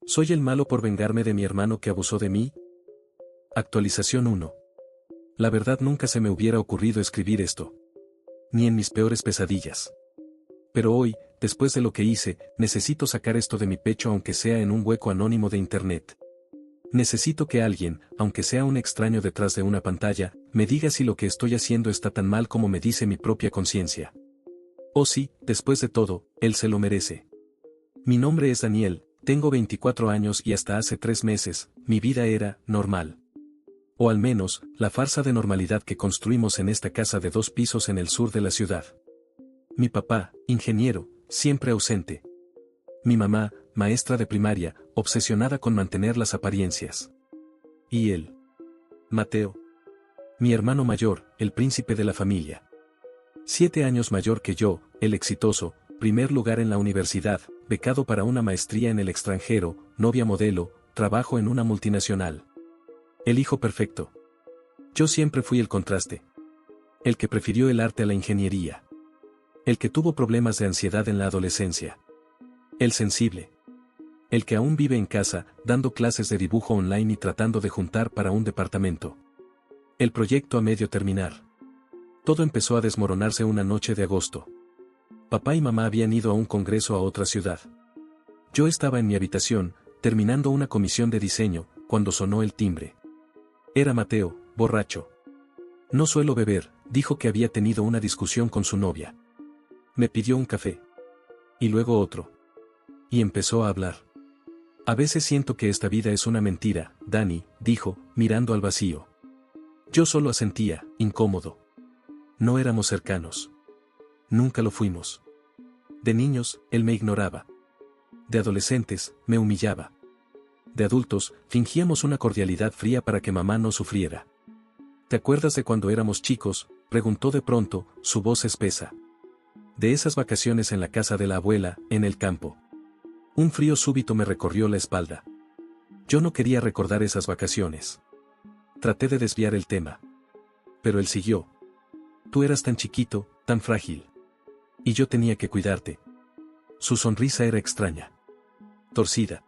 ¿Soy el malo por vengarme de mi hermano que abusó de mí? Actualización 1. La verdad nunca se me hubiera ocurrido escribir esto. Ni en mis peores pesadillas. Pero hoy, después de lo que hice, necesito sacar esto de mi pecho aunque sea en un hueco anónimo de internet. Necesito que alguien, aunque sea un extraño detrás de una pantalla, me diga si lo que estoy haciendo está tan mal como me dice mi propia conciencia. O si, después de todo, él se lo merece. Mi nombre es Daniel, tengo 24 años y hasta hace 3 meses, mi vida era normal. O al menos, la farsa de normalidad que construimos en esta casa de 2 pisos en el sur de la ciudad. Mi papá, ingeniero, siempre ausente. Mi mamá, maestra de primaria, obsesionada con mantener las apariencias. Y él. Mateo. Mi hermano mayor, el príncipe de la familia. 7 años mayor que yo, el exitoso, primer lugar en la universidad, becado para una maestría en el extranjero, novia modelo, trabajo en una multinacional. El hijo perfecto. Yo siempre fui el contraste. El que prefirió el arte a la ingeniería. El que tuvo problemas de ansiedad en la adolescencia. El sensible. El que aún vive en casa, dando clases de dibujo online y tratando de juntar para un departamento. El proyecto a medio terminar. Todo empezó a desmoronarse una noche de agosto. Papá y mamá habían ido a un congreso a otra ciudad. Yo estaba en mi habitación, terminando una comisión de diseño, cuando sonó el timbre. Era Mateo, borracho. No suelo beber, dijo que había tenido una discusión con su novia. Me pidió un café. Y luego otro. Y empezó a hablar. A veces siento que esta vida es una mentira, Dani, dijo, mirando al vacío. Yo solo asentía, incómodo. No éramos cercanos. Nunca lo fuimos. De niños, él me ignoraba. De adolescentes, me humillaba. De adultos, fingíamos una cordialidad fría para que mamá no sufriera. ¿Te acuerdas de cuando éramos chicos?, preguntó de pronto, su voz espesa. De esas vacaciones en la casa de la abuela, en el campo. Un frío súbito me recorrió la espalda. Yo no quería recordar esas vacaciones. Traté de desviar el tema. Pero él siguió. Tú eras tan chiquito, tan frágil. Y yo tenía que cuidarte. Su sonrisa era extraña. Torcida.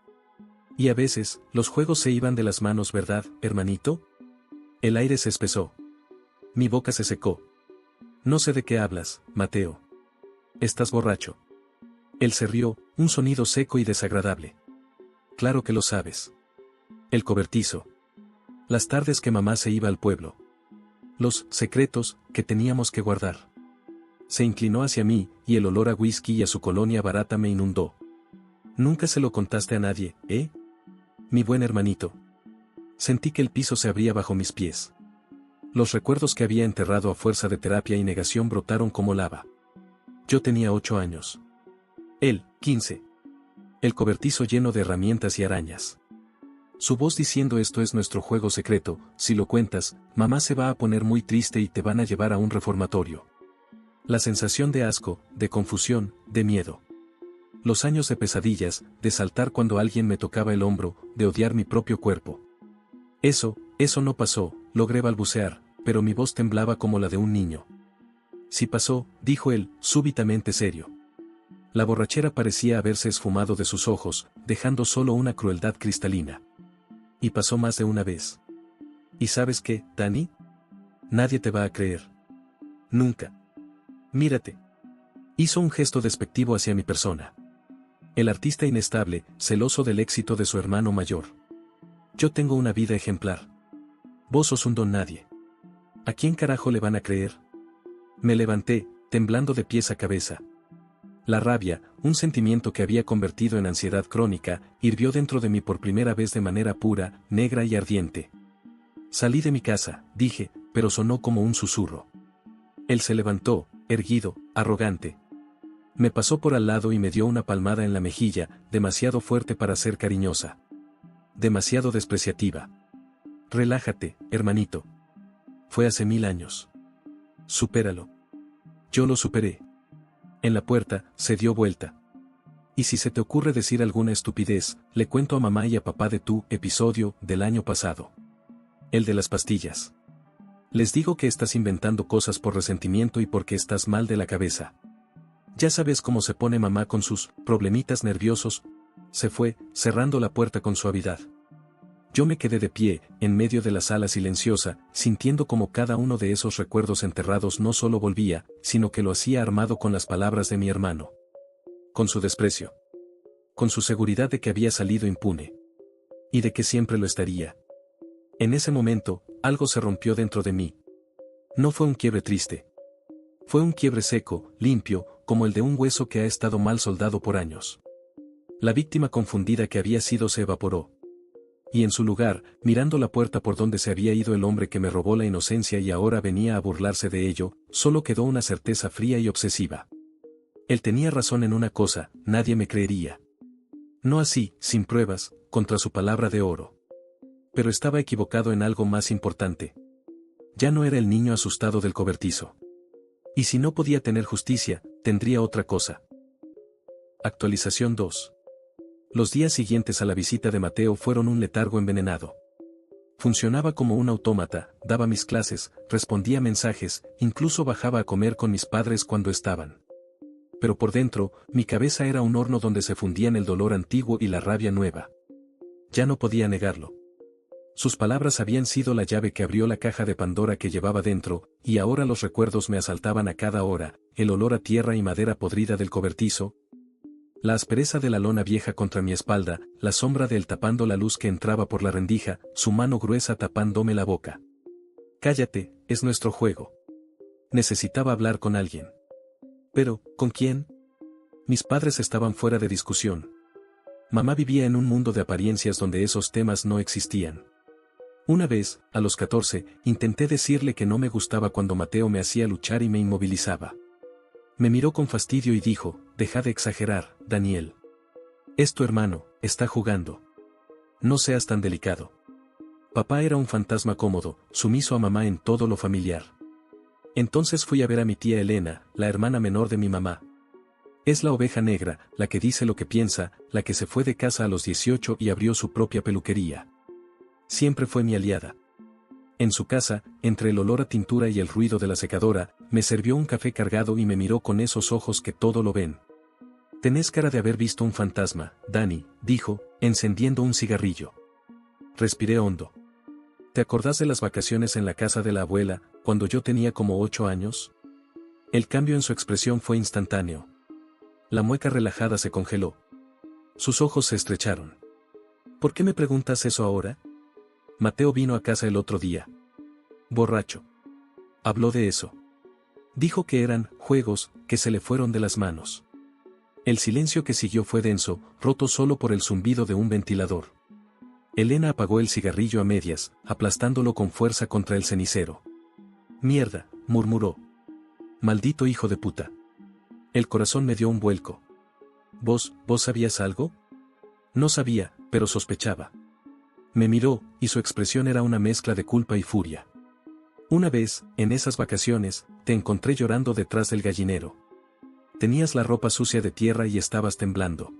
Y a veces, los juegos se iban de las manos, ¿verdad, hermanito? El aire se espesó. Mi boca se secó. No sé de qué hablas, Mateo. Estás borracho. Él se rió, un sonido seco y desagradable. Claro que lo sabes. El cobertizo. Las tardes que mamá se iba al pueblo. Los secretos que teníamos que guardar. Se inclinó hacia mí, y el olor a whisky y a su colonia barata me inundó. Nunca se lo contaste a nadie, ¿eh? Mi buen hermanito. Sentí que el piso se abría bajo mis pies. Los recuerdos que había enterrado a fuerza de terapia y negación brotaron como lava. Yo tenía 8 años. Él, 15. El cobertizo lleno de herramientas y arañas. Su voz diciendo: esto es nuestro juego secreto, si lo cuentas, mamá se va a poner muy triste y te van a llevar a un reformatorio. La sensación de asco, de confusión, de miedo. Los años de pesadillas, de saltar cuando alguien me tocaba el hombro, de odiar mi propio cuerpo. Eso no pasó, logré balbucear, pero mi voz temblaba como la de un niño. Sí pasó, dijo él, súbitamente serio. La borrachera parecía haberse esfumado de sus ojos, dejando solo una crueldad cristalina. Y pasó más de una vez. ¿Y sabes qué, Dani? Nadie te va a creer. Nunca. Mírate. Hizo un gesto despectivo hacia mi persona. El artista inestable, celoso del éxito de su hermano mayor. Yo tengo una vida ejemplar. Vos sos un don nadie. ¿A quién carajo le van a creer? Me levanté, temblando de pies a cabeza. La rabia, un sentimiento que había convertido en ansiedad crónica, hirvió dentro de mí por primera vez de manera pura, negra y ardiente. Salí de mi casa, dije, pero sonó como un susurro. Él se levantó, erguido, arrogante. Me pasó por al lado y me dio una palmada en la mejilla, demasiado fuerte para ser cariñosa. Demasiado despreciativa. Relájate, hermanito. Fue hace 1000 años. Supéralo. Yo lo superé. En la puerta, se dio vuelta. Y si se te ocurre decir alguna estupidez, le cuento a mamá y a papá de tu episodio del año pasado. El de las pastillas. Les digo que estás inventando cosas por resentimiento y porque estás mal de la cabeza. Ya sabes cómo se pone mamá con sus problemitas nerviosos. Se fue, cerrando la puerta con suavidad. Yo me quedé de pie, en medio de la sala silenciosa, sintiendo como cada uno de esos recuerdos enterrados no solo volvía, sino que lo hacía armado con las palabras de mi hermano. Con su desprecio. Con su seguridad de que había salido impune. Y de que siempre lo estaría. En ese momento, algo se rompió dentro de mí. No fue un quiebre triste. Fue un quiebre seco, limpio, como el de un hueso que ha estado mal soldado por años. La víctima confundida que había sido se evaporó. Y en su lugar, mirando la puerta por donde se había ido el hombre que me robó la inocencia y ahora venía a burlarse de ello, solo quedó una certeza fría y obsesiva. Él tenía razón en una cosa, nadie me creería. No así, sin pruebas, contra su palabra de oro. Pero estaba equivocado en algo más importante. Ya no era el niño asustado del cobertizo. Y si no podía tener justicia, tendría otra cosa. Actualización 2. Los días siguientes a la visita de Mateo fueron un letargo envenenado. Funcionaba como un autómata, daba mis clases, respondía mensajes, incluso bajaba a comer con mis padres cuando estaban. Pero por dentro, mi cabeza era un horno donde se fundían el dolor antiguo y la rabia nueva. Ya no podía negarlo. Sus palabras habían sido la llave que abrió la caja de Pandora que llevaba dentro, y ahora los recuerdos me asaltaban a cada hora, el olor a tierra y madera podrida del cobertizo, la aspereza de la lona vieja contra mi espalda, la sombra de él tapando la luz que entraba por la rendija, su mano gruesa tapándome la boca. Cállate, es nuestro juego. Necesitaba hablar con alguien. Pero, ¿con quién? Mis padres estaban fuera de discusión. Mamá vivía en un mundo de apariencias donde esos temas no existían. Una vez, a los 14, intenté decirle que no me gustaba cuando Mateo me hacía luchar y me inmovilizaba. Me miró con fastidio y dijo, deja de exagerar, Daniel. Es tu hermano, está jugando. No seas tan delicado. Papá era un fantasma cómodo, sumiso a mamá en todo lo familiar. Entonces fui a ver a mi tía Elena, la hermana menor de mi mamá. Es la oveja negra, la que dice lo que piensa, la que se fue de casa a los 18 y abrió su propia peluquería. Siempre fue mi aliada. En su casa, entre el olor a tintura y el ruido de la secadora, me sirvió un café cargado y me miró con esos ojos que todo lo ven. Tenés cara de haber visto un fantasma, Dani, dijo, encendiendo un cigarrillo. Respiré hondo. ¿Te acordás de las vacaciones en la casa de la abuela, cuando yo tenía como 8 años? El cambio en su expresión fue instantáneo. La mueca relajada se congeló. Sus ojos se estrecharon. ¿Por qué me preguntas eso ahora? Mateo vino a casa el otro día. Borracho. Habló de eso. Dijo que eran juegos que se le fueron de las manos. El silencio que siguió fue denso, roto solo por el zumbido de un ventilador. Elena apagó el cigarrillo a medias, aplastándolo con fuerza contra el cenicero. Mierda, murmuró. Maldito hijo de puta. El corazón me dio un vuelco. ¿Vos sabías algo? No sabía, pero sospechaba. Me miró, y su expresión era una mezcla de culpa y furia. Una vez, en esas vacaciones, te encontré llorando detrás del gallinero. Tenías la ropa sucia de tierra y estabas temblando.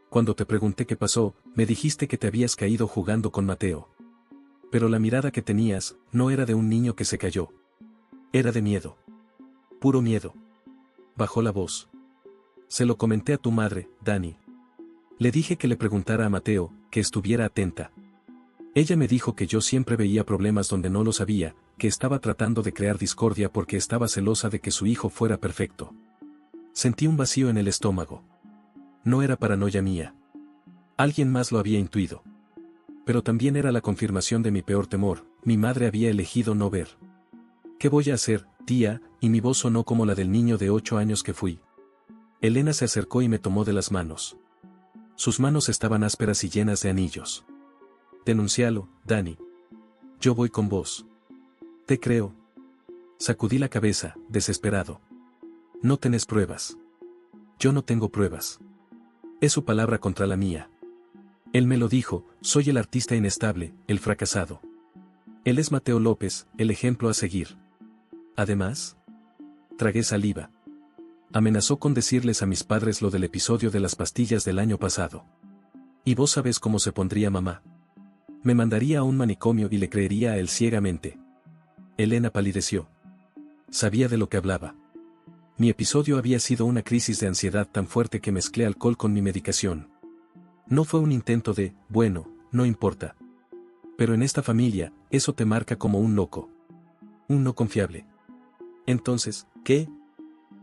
Cuando te pregunté qué pasó, me dijiste que te habías caído jugando con Mateo. Pero la mirada que tenías, no era de un niño que se cayó. Era de miedo. Puro miedo. Bajó la voz. Se lo comenté a tu madre, Dani. Le dije que le preguntara a Mateo, que estuviera atenta. Ella me dijo que yo siempre veía problemas donde no los había, que estaba tratando de crear discordia porque estaba celosa de que su hijo fuera perfecto. Sentí un vacío en el estómago. No era paranoia mía. Alguien más lo había intuido. Pero también era la confirmación de mi peor temor, mi madre había elegido no ver. ¿Qué voy a hacer, tía? Y mi voz sonó como la del niño de 8 años que fui. Elena se acercó y me tomó de las manos. Sus manos estaban ásperas y llenas de anillos. Denuncialo, Dani. Yo voy con vos. Te creo. Sacudí la cabeza, desesperado. No tenés pruebas. Yo no tengo pruebas. Es su palabra contra la mía. Él me lo dijo, soy el artista inestable, el fracasado. Él es Mateo López, el ejemplo a seguir. Además, tragué saliva. Amenazó con decirles a mis padres lo del episodio de las pastillas del año pasado. Y vos sabés cómo se pondría mamá. Me mandaría a un manicomio y le creería a él ciegamente. Elena palideció. Sabía de lo que hablaba. Mi episodio había sido una crisis de ansiedad tan fuerte que mezclé alcohol con mi medicación. No fue un intento de, bueno, no importa. Pero en esta familia, eso te marca como un loco. Un no confiable. Entonces, ¿qué?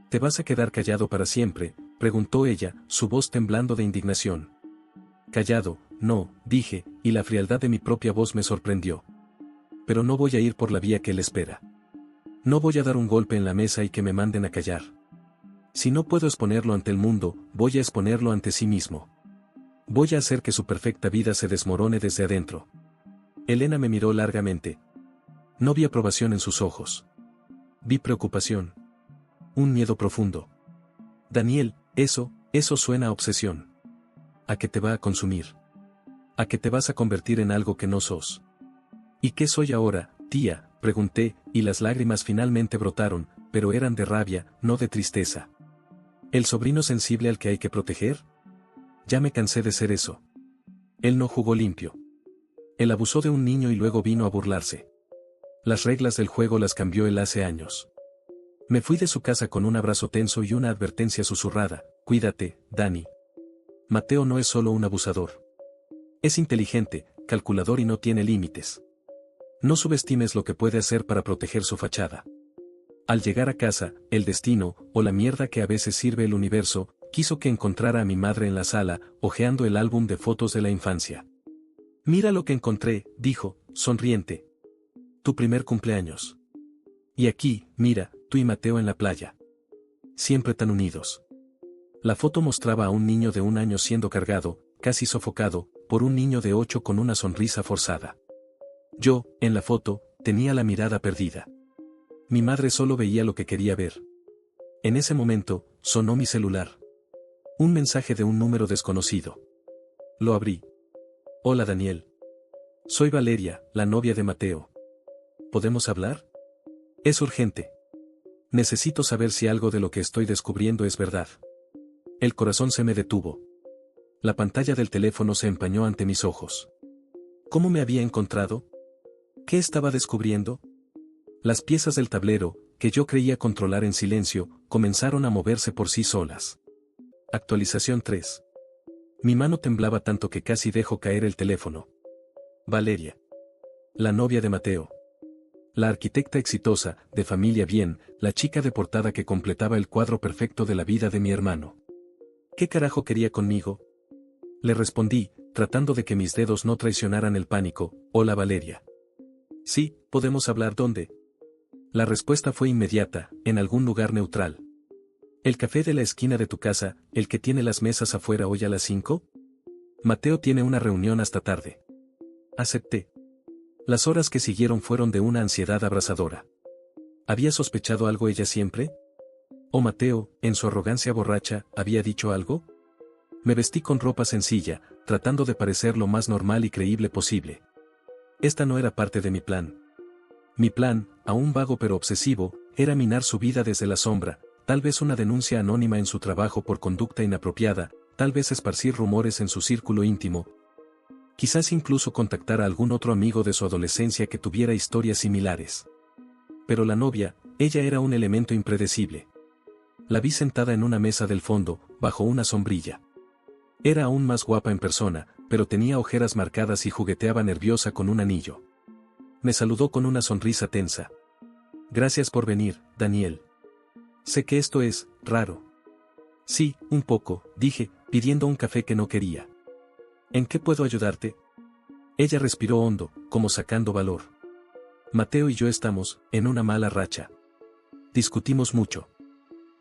¿Te vas a quedar callado para siempre?, preguntó ella, su voz temblando de indignación. Callado, no, dije, y la frialdad de mi propia voz me sorprendió. Pero no voy a ir por la vía que él espera. No voy a dar un golpe en la mesa y que me manden a callar. Si no puedo exponerlo ante el mundo, voy a exponerlo ante sí mismo. Voy a hacer que su perfecta vida se desmorone desde adentro. Elena me miró largamente. No vi aprobación en sus ojos. Vi preocupación. Un miedo profundo. Daniel, eso suena a obsesión. ¿A qué te va a consumir? ¿A qué te vas a convertir en algo que no sos? ¿Y qué soy ahora, tía?, pregunté, y las lágrimas finalmente brotaron, pero eran de rabia, no de tristeza. ¿El sobrino sensible al que hay que proteger? Ya me cansé de ser eso. Él no jugó limpio. Él abusó de un niño y luego vino a burlarse. Las reglas del juego las cambió él hace años. Me fui de su casa con un abrazo tenso y una advertencia susurrada: cuídate, Dani. Mateo no es solo un abusador. Es inteligente, calculador y no tiene límites. No subestimes lo que puede hacer para proteger su fachada. Al llegar a casa, el destino, o la mierda que a veces sirve el universo, quiso que encontrara a mi madre en la sala, hojeando el álbum de fotos de la infancia. Mira lo que encontré, dijo, sonriente. Tu primer cumpleaños. Y aquí, mira, tú y Mateo en la playa. Siempre tan unidos. La foto mostraba a un niño de 1 año siendo cargado, casi sofocado, por un niño de 8 con una sonrisa forzada. Yo, en la foto, tenía la mirada perdida. Mi madre solo veía lo que quería ver. En ese momento, sonó mi celular. Un mensaje de un número desconocido. Lo abrí. Hola Daniel. Soy Valeria, la novia de Mateo. ¿Podemos hablar? Es urgente. Necesito saber si algo de lo que estoy descubriendo es verdad. El corazón se me detuvo. La pantalla del teléfono se empañó ante mis ojos. ¿Cómo me había encontrado? ¿Qué estaba descubriendo? Las piezas del tablero, que yo creía controlar en silencio, comenzaron a moverse por sí solas. Actualización 3. Mi mano temblaba tanto que casi dejó caer el teléfono. Valeria. La novia de Mateo. La arquitecta exitosa, de familia bien, la chica de portada que completaba el cuadro perfecto de la vida de mi hermano. ¿Qué carajo quería conmigo? Le respondí, tratando de que mis dedos no traicionaran el pánico: hola Valeria. Sí, ¿podemos hablar dónde? La respuesta fue inmediata: en algún lugar neutral. ¿El café de la esquina de tu casa, el que tiene las mesas afuera hoy a las 5? Mateo tiene una reunión hasta tarde. Acepté. Las horas que siguieron fueron de una ansiedad abrasadora. ¿Había sospechado algo ella siempre? ¿O Mateo, en su arrogancia borracha, había dicho algo? Me vestí con ropa sencilla, tratando de parecer lo más normal y creíble posible. Esta no era parte de mi plan. Mi plan, aún vago pero obsesivo, era minar su vida desde la sombra, tal vez una denuncia anónima en su trabajo por conducta inapropiada, tal vez esparcir rumores en su círculo íntimo. Quizás incluso contactar a algún otro amigo de su adolescencia que tuviera historias similares. Pero la novia, ella era un elemento impredecible. La vi sentada en una mesa del fondo, bajo una sombrilla. Era aún más guapa en persona, pero tenía ojeras marcadas y jugueteaba nerviosa con un anillo. Me saludó con una sonrisa tensa. Gracias por venir, Daniel. Sé que esto es raro. Sí, un poco, dije, pidiendo un café que no quería. ¿En qué puedo ayudarte? Ella respiró hondo, como sacando valor. Mateo y yo estamos en una mala racha. Discutimos mucho.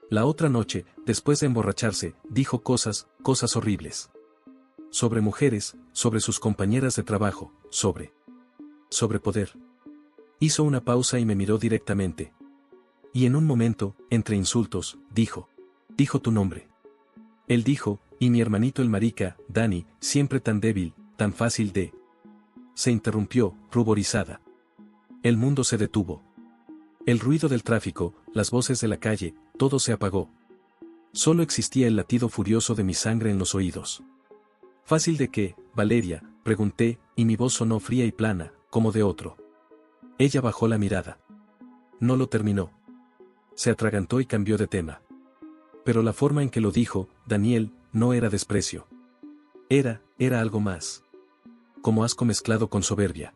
La otra noche, después de emborracharse, dijo cosas horribles. Sobre mujeres, sobre sus compañeras de trabajo, sobre poder. Hizo una pausa y me miró directamente. Y en un momento, entre insultos, dijo tu nombre. Él dijo, y mi hermanito el marica, Dani, siempre tan débil, tan fácil de... Se interrumpió, ruborizada. El mundo se detuvo. El ruido del tráfico, las voces de la calle, todo se apagó. Solo existía el latido furioso de mi sangre en los oídos. ¿Fácil de qué, Valeria?, pregunté, y mi voz sonó fría y plana, como de otro. Ella bajó la mirada. No lo terminó. Se atragantó y cambió de tema. Pero la forma en que lo dijo, Daniel, no era desprecio. Era era algo más. Como asco mezclado con soberbia.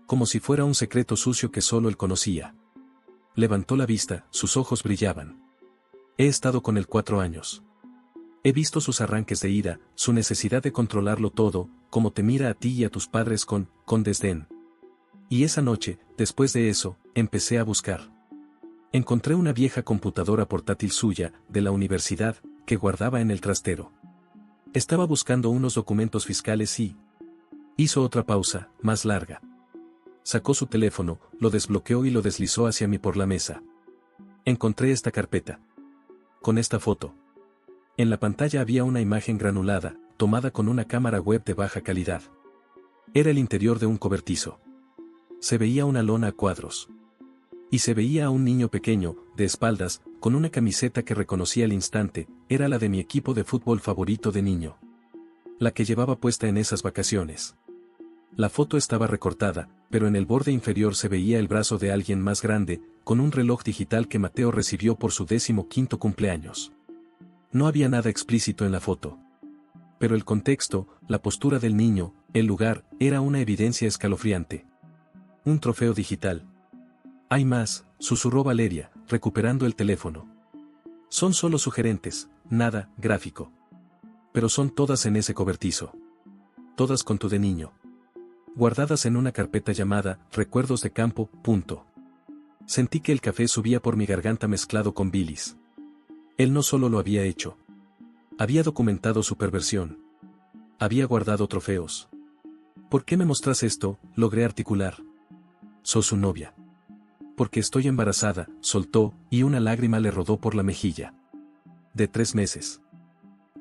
Como si fuera un secreto sucio que solo él conocía. Levantó la vista, sus ojos brillaban. He estado con él 4 años. He visto sus arranques de ira, su necesidad de controlarlo todo, como te mira a ti y a tus padres con desdén. Y esa noche, después de eso, empecé a buscar. Encontré una vieja computadora portátil suya, de la universidad, que guardaba en el trastero. Estaba buscando unos documentos fiscales y... Hizo otra pausa, más larga. Sacó su teléfono, lo desbloqueó y lo deslizó hacia mí por la mesa. Encontré esta carpeta. Con esta foto. En la pantalla había una imagen granulada, tomada con una cámara web de baja calidad. Era el interior de un cobertizo. Se veía una lona a cuadros. Y se veía a un niño pequeño, de espaldas, con una camiseta que reconocí al instante, era la de mi equipo de fútbol favorito de niño. La que llevaba puesta en esas vacaciones. La foto estaba recortada, pero en el borde inferior se veía el brazo de alguien más grande, con un reloj digital que Mateo recibió por su 15º cumpleaños. No había nada explícito en la foto. Pero el contexto, la postura del niño, el lugar, era una evidencia escalofriante. Un trofeo digital. Hay más, susurró Valeria, recuperando el teléfono. Son solo sugerentes, nada gráfico. Pero son todas en ese cobertizo. Todas con tu de niño. Guardadas en una carpeta llamada Recuerdos de Campo. Sentí que el café subía por mi garganta mezclado con bilis. Él no solo lo había hecho. Había documentado su perversión. Había guardado trofeos. ¿Por qué me mostras esto? Logré articular. Sos su novia. Porque estoy embarazada, soltó, y una lágrima le rodó por la mejilla. De 3 meses.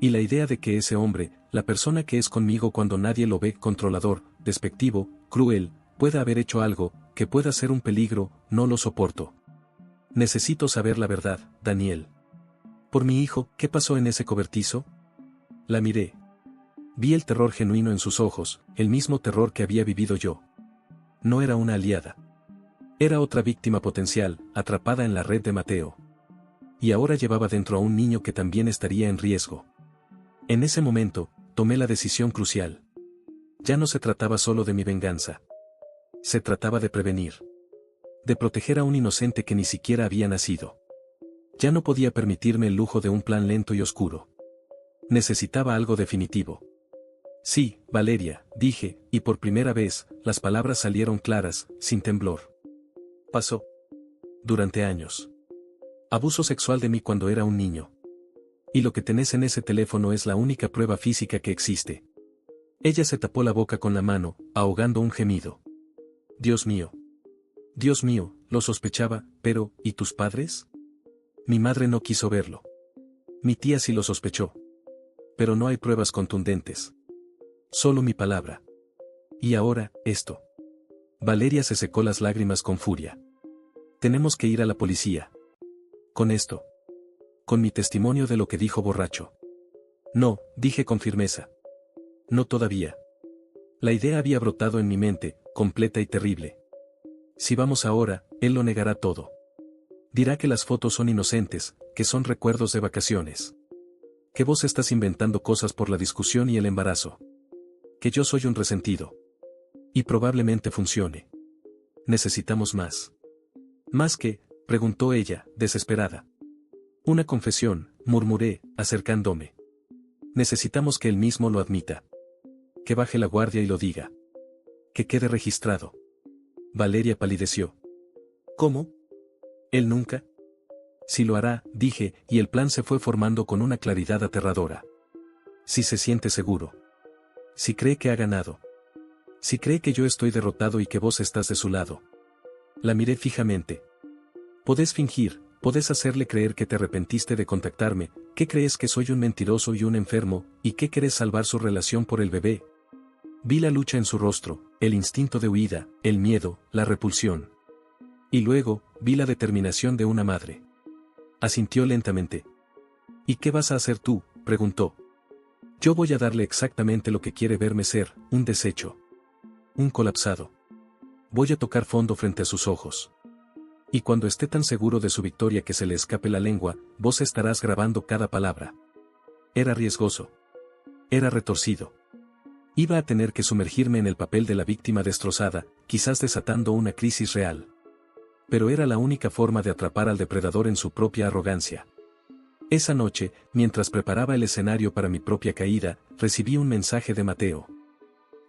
Y la idea de que ese hombre, la persona que es conmigo cuando nadie lo ve, controlador, despectivo, cruel, pueda haber hecho algo, que pueda ser un peligro, no lo soporto. Necesito saber la verdad, Daniel. Por mi hijo, ¿qué pasó en ese cobertizo? La miré. Vi el terror genuino en sus ojos, el mismo terror que había vivido yo. No era una aliada. Era otra víctima potencial, atrapada en la red de Mateo. Y ahora llevaba dentro a un niño que también estaría en riesgo. En ese momento, tomé la decisión crucial. Ya no se trataba solo de mi venganza. Se trataba de prevenir. De proteger a un inocente que ni siquiera había nacido. Ya no podía permitirme el lujo de un plan lento y oscuro. Necesitaba algo definitivo. Sí, Valeria, dije, y por primera vez, las palabras salieron claras, sin temblor. Pasó. Durante años. Abuso sexual de mí cuando era un niño. Y lo que tenés en ese teléfono es la única prueba física que existe. Ella se tapó la boca con la mano, ahogando un gemido. Dios mío. Dios mío, lo sospechaba, pero, ¿y tus padres? Mi madre no quiso verlo. Mi tía sí lo sospechó. Pero no hay pruebas contundentes. Solo mi palabra. Y ahora, esto. Valeria se secó las lágrimas con furia. Tenemos que ir a la policía. Con esto. Con mi testimonio de lo que dijo borracho. No, dije con firmeza. No todavía. La idea había brotado en mi mente, completa y terrible. Si vamos ahora, él lo negará todo. Dirá que las fotos son inocentes, que son recuerdos de vacaciones. Que vos estás inventando cosas por la discusión y el embarazo. Que yo soy un resentido. Y probablemente funcione. Necesitamos más. ¿Más qué? Preguntó ella, desesperada. Una confesión, murmuré, acercándome. Necesitamos que él mismo lo admita. Que baje la guardia y lo diga. Que quede registrado. Valeria palideció. ¿Cómo? ¿Él nunca? Sí lo hará, dije, y el plan se fue formando con una claridad aterradora. Si se siente seguro. Si cree que ha ganado. Si cree que yo estoy derrotado y que vos estás de su lado. La miré fijamente. Podés fingir, podés hacerle creer que te arrepentiste de contactarme, que crees que soy un mentiroso y un enfermo, y que querés salvar su relación por el bebé. Vi la lucha en su rostro, el instinto de huida, el miedo, la repulsión. Y luego, vi la determinación de una madre. Asintió lentamente. ¿Y qué vas a hacer tú?, preguntó. Yo voy a darle exactamente lo que quiere verme ser, un desecho. Un colapsado. Voy a tocar fondo frente a sus ojos. Y cuando esté tan seguro de su victoria que se le escape la lengua, vos estarás grabando cada palabra. Era riesgoso. Era retorcido. Iba a tener que sumergirme en el papel de la víctima destrozada, quizás desatando una crisis real. Pero era la única forma de atrapar al depredador en su propia arrogancia. Esa noche, mientras preparaba el escenario para mi propia caída, recibí un mensaje de Mateo.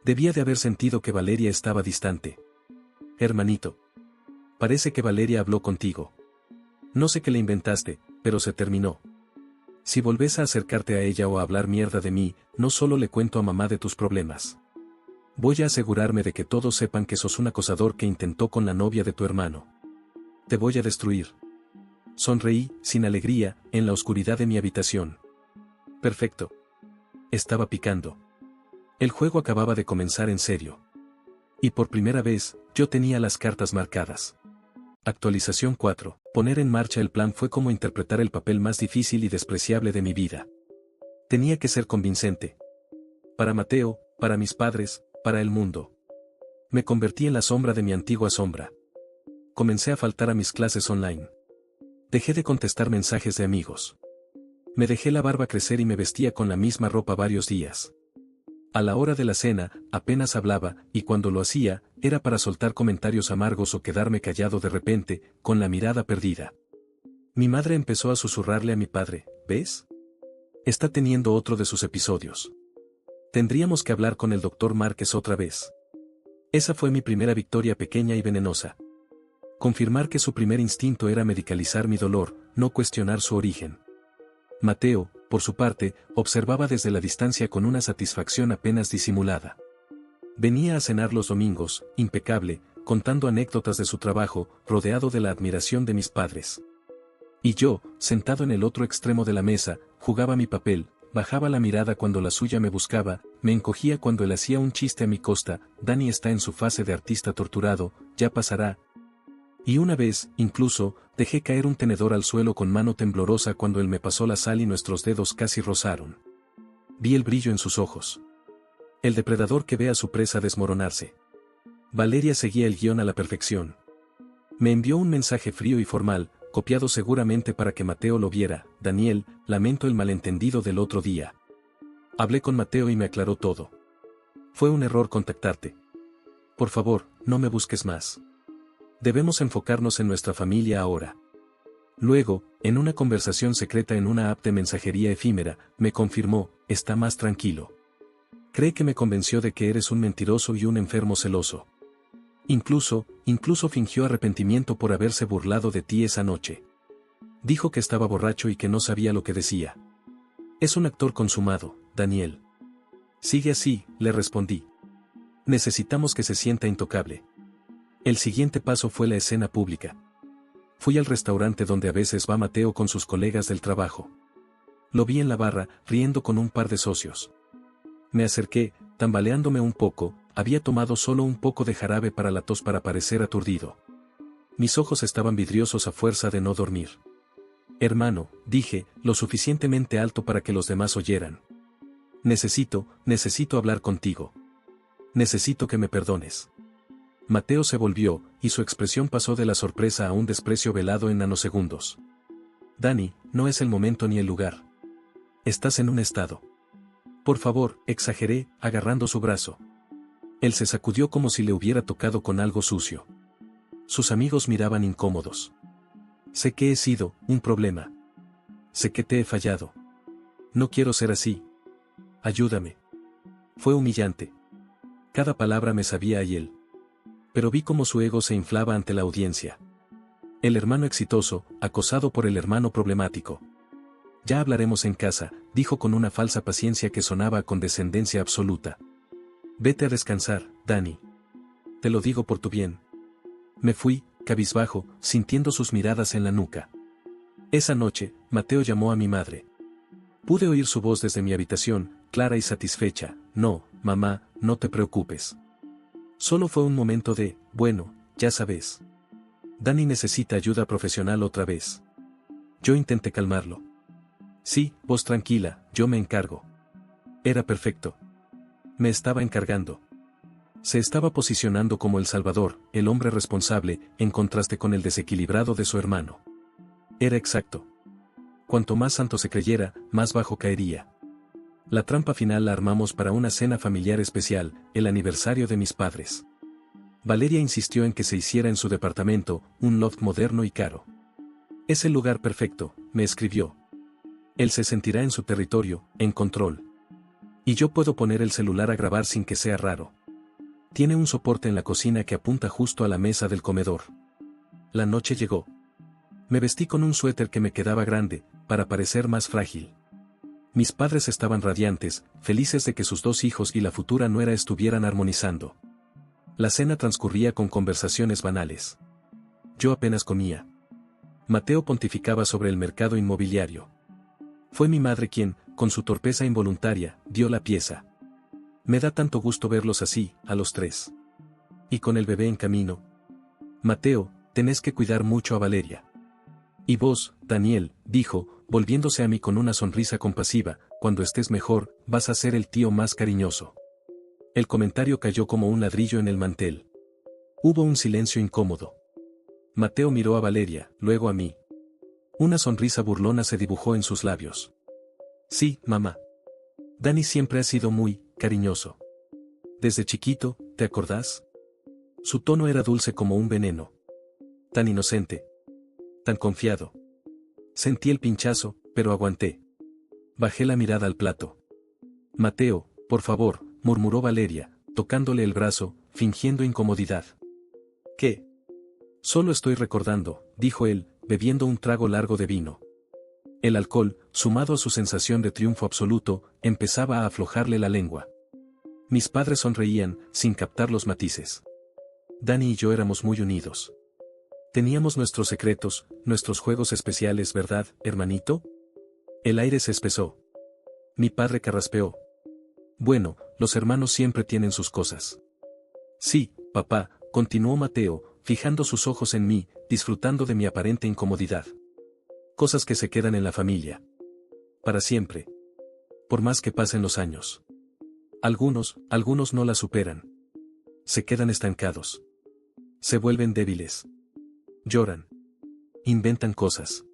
Debía de haber sentido que Valeria estaba distante. Hermanito. Parece que Valeria habló contigo. No sé qué le inventaste, pero se terminó. Si volvés a acercarte a ella o a hablar mierda de mí, no solo le cuento a mamá de tus problemas. Voy a asegurarme de que todos sepan que sos un acosador que intentó con la novia de tu hermano. Te voy a destruir. Sonreí, sin alegría, en la oscuridad de mi habitación. Perfecto. Estaba picando. El juego acababa de comenzar en serio. Y por primera vez, yo tenía las cartas marcadas. Actualización 4. Poner en marcha el plan fue como interpretar el papel más difícil y despreciable de mi vida. Tenía que ser convincente. Para Mateo, para mis padres, para el mundo. Me convertí en la sombra de mi antigua sombra. Comencé a faltar a mis clases online. Dejé de contestar mensajes de amigos. Me dejé la barba crecer y me vestía con la misma ropa varios días. A la hora de la cena, apenas hablaba, y cuando lo hacía, era para soltar comentarios amargos o quedarme callado de repente, con la mirada perdida. Mi madre empezó a susurrarle a mi padre, ¿ves? Está teniendo otro de sus episodios. Tendríamos que hablar con el doctor Márquez otra vez. Esa fue mi primera victoria pequeña y venenosa. Confirmar que su primer instinto era medicalizar mi dolor, no cuestionar su origen. Mateo, por su parte, observaba desde la distancia con una satisfacción apenas disimulada. Venía a cenar los domingos, impecable, contando anécdotas de su trabajo, rodeado de la admiración de mis padres. Y yo, sentado en el otro extremo de la mesa, jugaba mi papel, bajaba la mirada cuando la suya me buscaba, me encogía cuando él hacía un chiste a mi costa, Dani está en su fase de artista torturado, ya pasará. Y una vez, incluso, dejé caer un tenedor al suelo con mano temblorosa cuando él me pasó la sal y nuestros dedos casi rozaron. Vi el brillo en sus ojos. El depredador que ve a su presa desmoronarse. Valeria seguía el guión a la perfección. Me envió un mensaje frío y formal, copiado seguramente para que Mateo lo viera. Daniel, lamento el malentendido del otro día. Hablé con Mateo y me aclaró todo. Fue un error contactarte. Por favor, no me busques más. Debemos enfocarnos en nuestra familia ahora. Luego, en una conversación secreta en una app de mensajería efímera, me confirmó, está más tranquilo. Cree que me convenció de que eres un mentiroso y un enfermo celoso. Incluso fingió arrepentimiento por haberse burlado de ti esa noche. Dijo que estaba borracho y que no sabía lo que decía. Es un actor consumado, Daniel. Sigue así, le respondí. Necesitamos que se sienta intocable. El siguiente paso fue la escena pública. Fui al restaurante donde a veces va Mateo con sus colegas del trabajo. Lo vi en la barra, riendo con un par de socios. Me acerqué, tambaleándome un poco, había tomado solo un poco de jarabe para la tos para parecer aturdido. Mis ojos estaban vidriosos a fuerza de no dormir. Hermano, dije, lo suficientemente alto para que los demás oyeran. Necesito hablar contigo. Necesito que me perdones. Mateo se volvió, y su expresión pasó de la sorpresa a un desprecio velado en nanosegundos. Dani, no es el momento ni el lugar. Estás en un estado. Por favor, exageré, agarrando su brazo. Él se sacudió como si le hubiera tocado con algo sucio. Sus amigos miraban incómodos. Sé que he sido un problema. Sé que te he fallado. No quiero ser así. Ayúdame. Fue humillante. Cada palabra me sabía a hiel. Pero vi cómo su ego se inflaba ante la audiencia. El hermano exitoso, acosado por el hermano problemático. Ya hablaremos en casa, dijo con una falsa paciencia que sonaba a condescendencia absoluta. Vete a descansar, Dani. Te lo digo por tu bien. Me fui, cabizbajo, sintiendo sus miradas en la nuca. Esa noche, Mateo llamó a mi madre. Pude oír su voz desde mi habitación, clara y satisfecha. No, mamá, no te preocupes. Solo fue un momento de, bueno, ya sabes. Dani necesita ayuda profesional otra vez. Yo intenté calmarlo. Sí, vos tranquila, yo me encargo. Era perfecto. Me estaba encargando. Se estaba posicionando como el salvador, el hombre responsable, en contraste con el desequilibrado de su hermano. Era exacto. Cuanto más santo se creyera, más bajo caería. La trampa final la armamos para una cena familiar especial, el aniversario de mis padres. Valeria insistió en que se hiciera en su departamento, un loft moderno y caro. Es el lugar perfecto, me escribió. Él se sentirá en su territorio, en control. Y yo puedo poner el celular a grabar sin que sea raro. Tiene un soporte en la cocina que apunta justo a la mesa del comedor. La noche llegó. Me vestí con un suéter que me quedaba grande, para parecer más frágil. Mis padres estaban radiantes, felices de que sus 2 hijos y la futura nuera estuvieran armonizando. La cena transcurría con conversaciones banales. Yo apenas comía. Mateo pontificaba sobre el mercado inmobiliario. Fue mi madre quien, con su torpeza involuntaria, dio la pieza. Me da tanto gusto verlos así, a los 3. Y con el bebé en camino. Mateo, tenés que cuidar mucho a Valeria. Y vos, Daniel, dijo, volviéndose a mí con una sonrisa compasiva, cuando estés mejor, vas a ser el tío más cariñoso. El comentario cayó como un ladrillo en el mantel. Hubo un silencio incómodo. Mateo miró a Valeria, luego a mí. Una sonrisa burlona se dibujó en sus labios. Sí, mamá. Dani siempre ha sido muy cariñoso. Desde chiquito, ¿te acordás? Su tono era dulce como un veneno. Tan inocente. Tan confiado. Sentí el pinchazo, pero aguanté. Bajé la mirada al plato. Mateo, por favor, murmuró Valeria, tocándole el brazo, fingiendo incomodidad. ¿Qué? Solo estoy recordando, dijo él, bebiendo un trago largo de vino. El alcohol, sumado a su sensación de triunfo absoluto, empezaba a aflojarle la lengua. Mis padres sonreían, sin captar los matices. Dani y yo éramos muy unidos. Teníamos nuestros secretos, nuestros juegos especiales, ¿verdad, hermanito? El aire se espesó. Mi padre carraspeó. Bueno, los hermanos siempre tienen sus cosas. Sí, papá, continuó Mateo, fijando sus ojos en mí, disfrutando de mi aparente incomodidad. Cosas que se quedan en la familia. Para siempre. Por más que pasen los años. Algunos no la superan. Se quedan estancados. Se vuelven débiles. Lloran. Inventan cosas.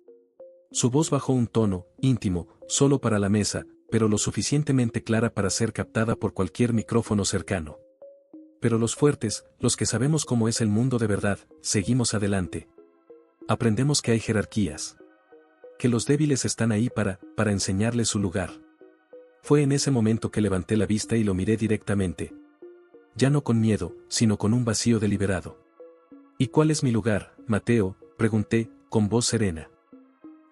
Su voz bajó un tono, íntimo, solo para la mesa, pero lo suficientemente clara para ser captada por cualquier micrófono cercano. Pero los fuertes, los que sabemos cómo es el mundo de verdad, seguimos adelante. Aprendemos que hay jerarquías. Que los débiles están ahí para enseñarles su lugar. Fue en ese momento que levanté la vista y lo miré directamente. Ya no con miedo, sino con un vacío deliberado. ¿Y cuál es mi lugar, Mateo?, pregunté, con voz serena.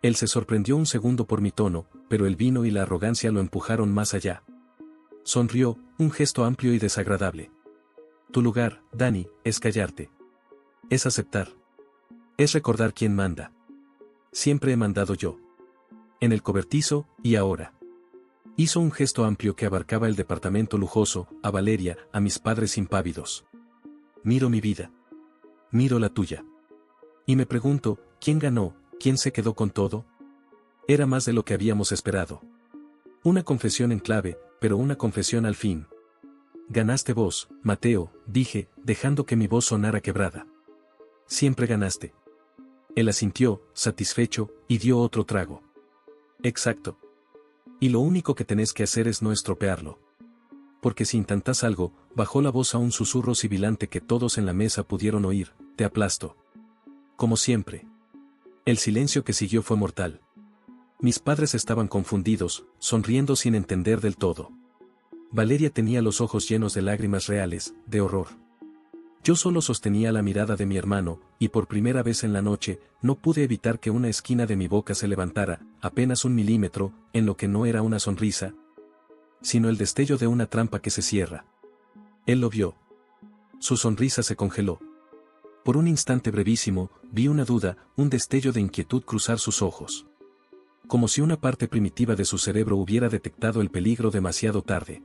Él se sorprendió un segundo por mi tono, pero el vino y la arrogancia lo empujaron más allá. Sonrió, un gesto amplio y desagradable. Tu lugar, Dani, es callarte. Es aceptar. Es recordar quién manda. Siempre he mandado yo. En el cobertizo, y ahora. Hizo un gesto amplio que abarcaba el departamento lujoso, a Valeria, a mis padres impávidos. Miro mi vida. Miro la tuya. Y me pregunto, ¿quién ganó? ¿Quién se quedó con todo? Era más de lo que habíamos esperado. Una confesión en clave, pero una confesión al fin. Ganaste vos, Mateo, dije, dejando que mi voz sonara quebrada. Siempre ganaste. Él asintió, satisfecho, y dio otro trago. Exacto. Y lo único que tenés que hacer es no estropearlo. Porque si intentas algo, bajó la voz a un susurro sibilante que todos en la mesa pudieron oír, te aplasto. Como siempre. El silencio que siguió fue mortal. Mis padres estaban confundidos, sonriendo sin entender del todo. Valeria tenía los ojos llenos de lágrimas reales, de horror. Yo solo sostenía la mirada de mi hermano, y por primera vez en la noche, no pude evitar que una esquina de mi boca se levantara, apenas 1 milímetro, en lo que no era una sonrisa, sino el destello de una trampa que se cierra. Él lo vio. Su sonrisa se congeló. Por un instante brevísimo, vi una duda, un destello de inquietud cruzar sus ojos. Como si una parte primitiva de su cerebro hubiera detectado el peligro demasiado tarde.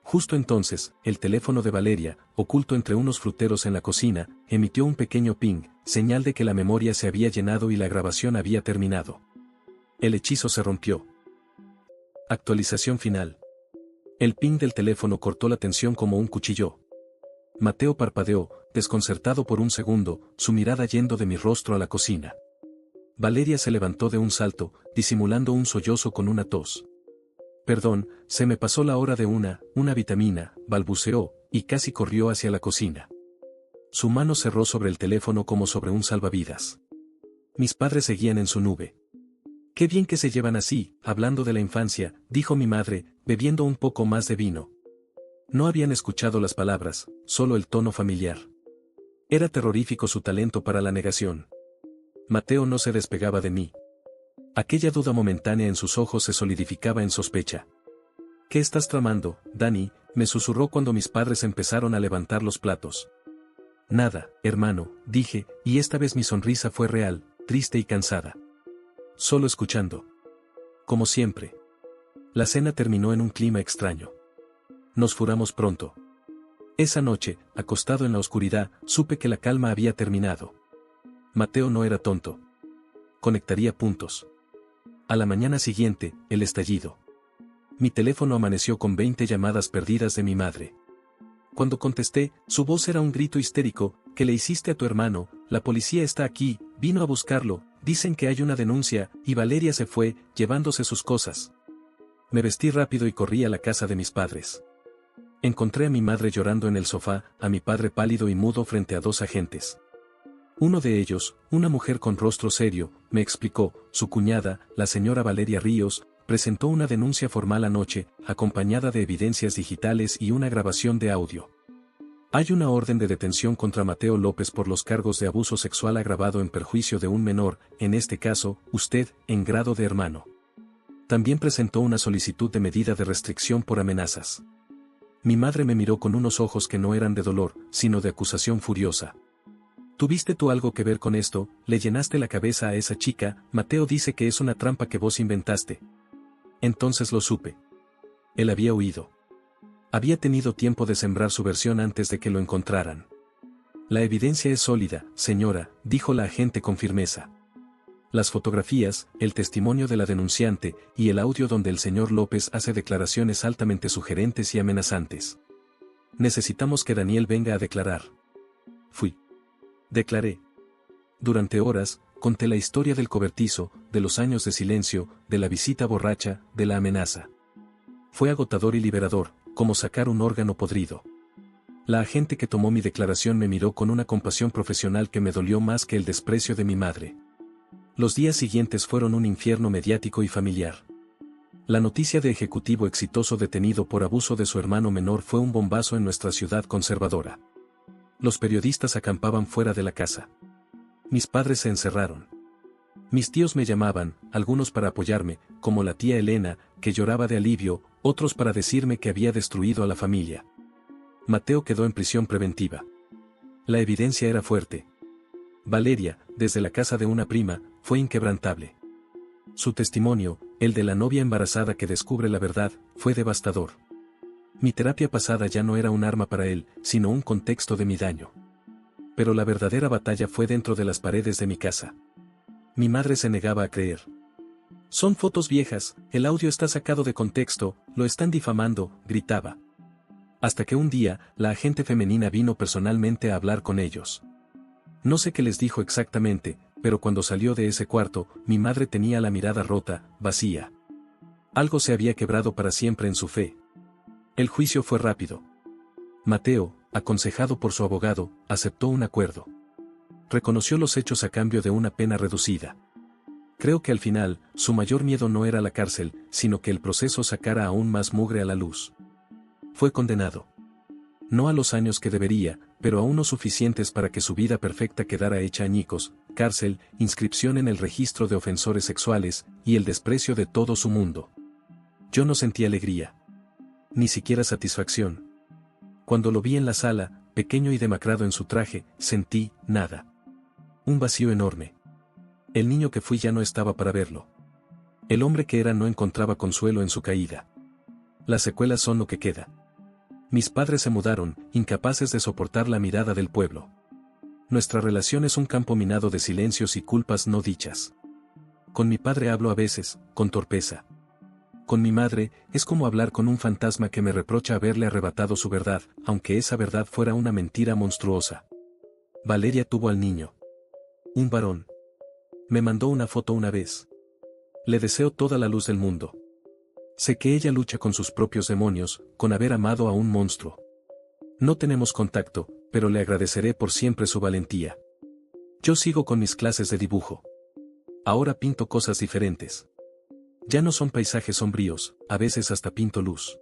Justo entonces, el teléfono de Valeria, oculto entre unos fruteros en la cocina, emitió un pequeño ping, señal de que la memoria se había llenado y la grabación había terminado. El hechizo se rompió. Actualización final. El ping del teléfono cortó la tensión como un cuchillo. Mateo parpadeó, desconcertado por un segundo, su mirada yendo de mi rostro a la cocina. Valeria se levantó de un salto, disimulando un sollozo con una tos. Perdón, se me pasó la hora de una vitamina, balbuceó, y casi corrió hacia la cocina. Su mano cerró sobre el teléfono como sobre un salvavidas. Mis padres seguían en su nube. Qué bien que se llevan así, hablando de la infancia, dijo mi madre, bebiendo un poco más de vino. No habían escuchado las palabras, solo el tono familiar. Era terrorífico su talento para la negación. Mateo no se despegaba de mí. Aquella duda momentánea en sus ojos se solidificaba en sospecha. ¿Qué estás tramando, Dani?, me susurró cuando mis padres empezaron a levantar los platos. Nada, hermano, dije, y esta vez mi sonrisa fue real, triste y cansada. Solo escuchando. Como siempre. La cena terminó en un clima extraño. Nos furamos pronto. Esa noche, acostado en la oscuridad, supe que la calma había terminado. Mateo no era tonto. Conectaría puntos. A la mañana siguiente, el estallido. Mi teléfono amaneció con 20 llamadas perdidas de mi madre. Cuando contesté, su voz era un grito histérico: ¿qué le hiciste a tu hermano? La policía está aquí, vino a buscarlo, dicen que hay una denuncia, y Valeria se fue, llevándose sus cosas. Me vestí rápido y corrí a la casa de mis padres. Encontré a mi madre llorando en el sofá, a mi padre pálido y mudo frente a dos agentes. Uno de ellos, una mujer con rostro serio, me explicó: su cuñada, la señora Valeria Ríos, presentó una denuncia formal anoche, acompañada de evidencias digitales y una grabación de audio. Hay una orden de detención contra Mateo López por los cargos de abuso sexual agravado en perjuicio de un menor, en este caso, usted, en grado de hermano. También presentó una solicitud de medida de restricción por amenazas. Mi madre me miró con unos ojos que no eran de dolor, sino de acusación furiosa. ¿Tuviste tú algo que ver con esto? ¿Le llenaste la cabeza a esa chica? Mateo dice que es una trampa que vos inventaste. Entonces lo supe. Él había huido. Había tenido tiempo de sembrar su versión antes de que lo encontraran. La evidencia es sólida, señora, dijo la agente con firmeza. Las fotografías, el testimonio de la denunciante, y el audio donde el señor López hace declaraciones altamente sugerentes y amenazantes. Necesitamos que Daniel venga a declarar. Fui. Declaré. Durante horas, conté la historia del cobertizo, de los años de silencio, de la visita borracha, de la amenaza. Fue agotador y liberador, como sacar un órgano podrido. La agente que tomó mi declaración me miró con una compasión profesional que me dolió más que el desprecio de mi madre. Los días siguientes fueron un infierno mediático y familiar. La noticia de ejecutivo exitoso detenido por abuso de su hermano menor fue un bombazo en nuestra ciudad conservadora. Los periodistas acampaban fuera de la casa. Mis padres se encerraron. Mis tíos me llamaban, algunos para apoyarme, como la tía Elena, que lloraba de alivio, otros para decirme que había destruido a la familia. Mateo quedó en prisión preventiva. La evidencia era fuerte. Valeria, desde la casa de una prima, fue inquebrantable. Su testimonio, el de la novia embarazada que descubre la verdad, fue devastador. Mi terapia pasada ya no era un arma para él, sino un contexto de mi daño. Pero la verdadera batalla fue dentro de las paredes de mi casa. Mi madre se negaba a creer. Son fotos viejas, el audio está sacado de contexto, lo están difamando, gritaba. Hasta que un día, la agente femenina vino personalmente a hablar con ellos. No sé qué les dijo exactamente, pero cuando salió de ese cuarto, mi madre tenía la mirada rota, vacía. Algo se había quebrado para siempre en su fe. El juicio fue rápido. Mateo, aconsejado por su abogado, aceptó un acuerdo. Reconoció los hechos a cambio de una pena reducida. Creo que al final, su mayor miedo no era la cárcel, sino que el proceso sacara aún más mugre a la luz. Fue condenado. No a los años que debería, pero a unos suficientes para que su vida perfecta quedara hecha añicos: cárcel, inscripción en el registro de ofensores sexuales, y el desprecio de todo su mundo. Yo no sentí alegría. Ni siquiera satisfacción. Cuando lo vi en la sala, pequeño y demacrado en su traje, sentí nada. Un vacío enorme. El niño que fui ya no estaba para verlo. El hombre que era no encontraba consuelo en su caída. Las secuelas son lo que queda. Mis padres se mudaron, incapaces de soportar la mirada del pueblo. Nuestra relación es un campo minado de silencios y culpas no dichas. Con mi padre hablo a veces, con torpeza. Con mi madre, es como hablar con un fantasma que me reprocha haberle arrebatado su verdad, aunque esa verdad fuera una mentira monstruosa. Valeria tuvo al niño. Un varón. Me mandó una foto una vez. Le deseo toda la luz del mundo. Sé que ella lucha con sus propios demonios, con haber amado a un monstruo. No tenemos contacto, pero le agradeceré por siempre su valentía. Yo sigo con mis clases de dibujo. Ahora pinto cosas diferentes. Ya no son paisajes sombríos, a veces hasta pinto luz.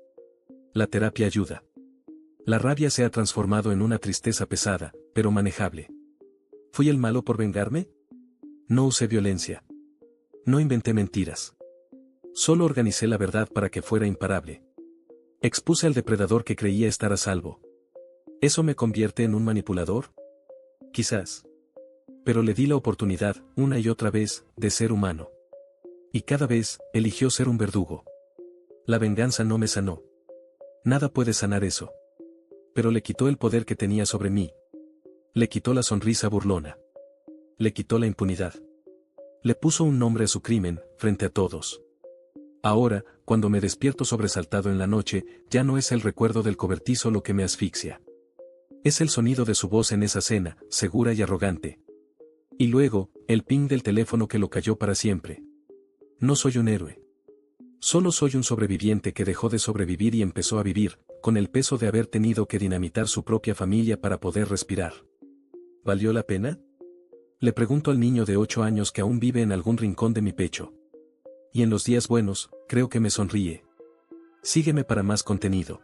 La terapia ayuda. La rabia se ha transformado en una tristeza pesada, pero manejable. ¿Fui el malo por vengarme? No usé violencia. No inventé mentiras. Solo organicé la verdad para que fuera imparable. Expuse al depredador que creía estar a salvo. ¿Eso me convierte en un manipulador? Quizás. Pero le di la oportunidad, una y otra vez, de ser humano. Y cada vez, eligió ser un verdugo. La venganza no me sanó. Nada puede sanar eso. Pero le quitó el poder que tenía sobre mí. Le quitó la sonrisa burlona. Le quitó la impunidad. Le puso un nombre a su crimen, frente a todos. Ahora, cuando me despierto sobresaltado en la noche, ya no es el recuerdo del cobertizo lo que me asfixia. Es el sonido de su voz en esa cena, segura y arrogante. Y luego, el ping del teléfono que lo calló para siempre. No soy un héroe. Solo soy un sobreviviente que dejó de sobrevivir y empezó a vivir, con el peso de haber tenido que dinamitar su propia familia para poder respirar. ¿Valió la pena? Le pregunto al niño de 8 años que aún vive en algún rincón de mi pecho. Y en los días buenos, creo que me sonríe. Sígueme para más contenido.